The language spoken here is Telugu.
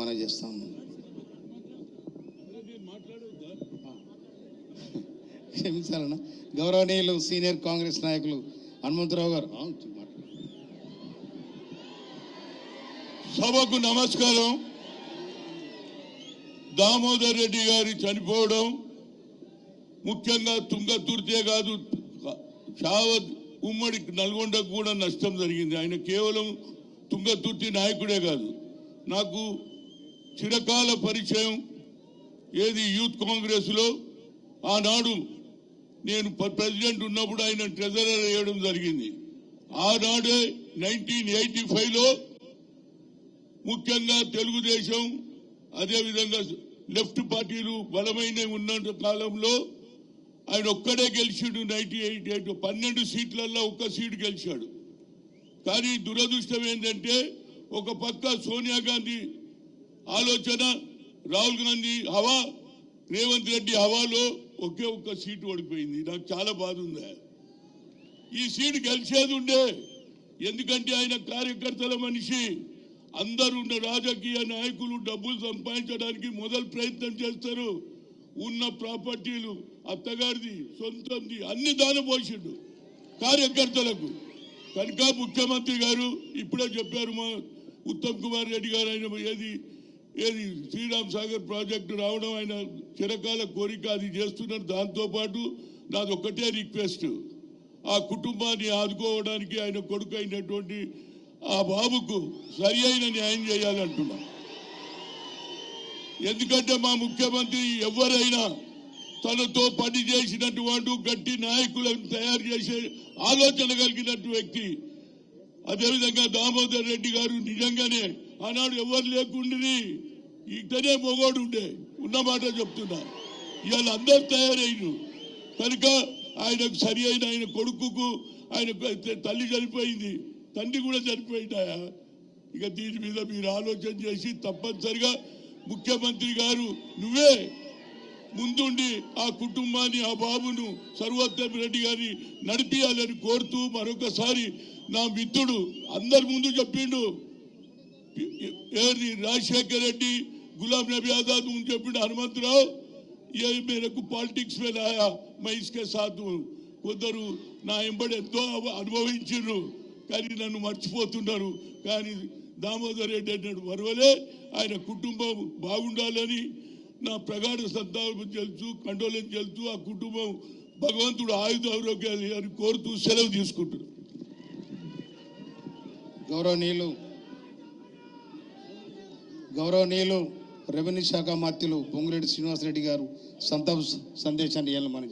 మనం చేస్తాము. క్షమించాలన్నా. గౌరవనీయులు సీనియర్ కాంగ్రెస్ నాయకులు హనుమంతరావు గారు. సభకు నమస్కారం. దామోదర్ రెడ్డి గారి చనిపోవడం ముఖ్యంగా తుంగతుర్తే కాదు, షావత్ ఉమ్మడి నల్గొండకు కూడా నష్టం జరిగింది. ఆయన కేవలం తుంగతుర్తి నాయకుడే కాదు, నాకు చిరకాల పరిచయం. ఏది యూత్ కాంగ్రెస్లో ఆనాడు నేను ప్రెసిడెంట్ ఉన్నప్పుడు ఆయన ట్రెజరర్ వేయడం జరిగింది. ఆనాడే 1985లో ముఖ్యంగా తెలుగుదేశం అదేవిధంగా లెఫ్ట్ పార్టీలు బలమైన ఉన్న కాలంలో ఆయన ఒక్కడే గెలిచాడు. 1988 12 సీట్లలో ఒక్క సీటు గెలిచాడు. కానీ దురదృష్టం ఏంటంటే ఒక పక్క సోనియా గాంధీ ఆలోచన, రాహుల్ గాంధీ హవా, రేవంత్ రెడ్డి హవాలో ఒకే ఒక్క సీటు ఓడిపోయింది. నాకు చాలా బాధ ఉంది. ఈ సీటు గెలిచేది ఉండే, ఎందుకంటే ఆయన కార్యకర్తల మనిషి. అందరూ రాజకీయ నాయకులు డబ్బులు సంపాదించడానికి మొదలు ప్రయత్నం చేస్తారు. ఉన్న ప్రాపర్టీలు అత్తగారిది సొంతంది అన్ని దానపోసిండు కార్యకర్తలకు. కనుక ముఖ్యమంత్రి గారు ఇప్పుడే చెప్పారు, మా ఉత్తమ్ కుమార్ రెడ్డి గారు, ఆయన ఏది శ్రీరామ్ సాగర్ ప్రాజెక్టు రావడం ఆయన చిరకాల కోరిక, అది చేస్తున్నారు. దాంతోపాటు నాది ఒక్కటే రిక్వెస్ట్, ఆ కుటుంబాన్ని ఆదుకోవడానికి ఆయన కొడుకు అయినటువంటి ఆ బాబుకు సరి అయిన న్యాయం చేయాలంటున్నా. ఎందుకంటే మా ముఖ్యమంత్రి ఎవరైనా తనతో పని చేసినటువంటి గట్టి నాయకులను తయారు చేసే ఆలోచన కలిగినట్టు వ్యక్తి. అదేవిధంగా దామోదర్ రెడ్డి గారు నిజంగానే ఆనాడు ఎవరు లేకుండి ఇతనే మొగోడు ఉండే, ఉన్నమాట చెప్తున్నా. ఇవాళ అందరు తయారైన కనుక ఆయనకు సరి అయిన, ఆయన కొడుకుకు, ఆయన తల్లి చనిపోయింది, తండ్రి కూడా చనిపోయినాయా. ఇక దీని మీద మీరు ఆలోచన చేసి తప్పనిసరిగా ముఖ్యమంత్రి గారు నువ్వే ముందుండి ఆ కుటుంబాన్ని, ఆ బాబును సర్వోత్తమ్ రెడ్డి గారిని నడిపియాలని కోరుతూ మరొకసారి నా మిత్రుడు అందరి ముందు చెప్పిండు, రాజశేఖర్ రెడ్డి, गुलाम नबी आजाद ముందు చెప్పిండు, హనుమంతరావు ये मेरे को पॉलिटिक्स में लाया, मैं इसके साथ हूँ. కొందరు నా ఎంబడి ఎంతో అనుభవించారు కానీ నన్ను మర్చిపోతున్నారు. కానీ దామోదర్ రెడ్డి అన్నాడు మరవలే, ఆయన కుటుంబం బాగుండాలని నా ప్రగాఢ సంతాపం తెలుసు, కండోలెన్స్ తెలుసు. ఆ కుటుంబం భగవంతుడు ఆయుధ ఆరోగ్యాలు అని కోరుతూ సెలవు తీసుకుంటున్నారు. గౌరవనీయులు రెవెన్యూ శాఖ మంత్రులు పొంగులేటి శ్రీనివాసరెడ్డి గారు సంతాప సందేశాన్ని ఇవ్వాలని మనం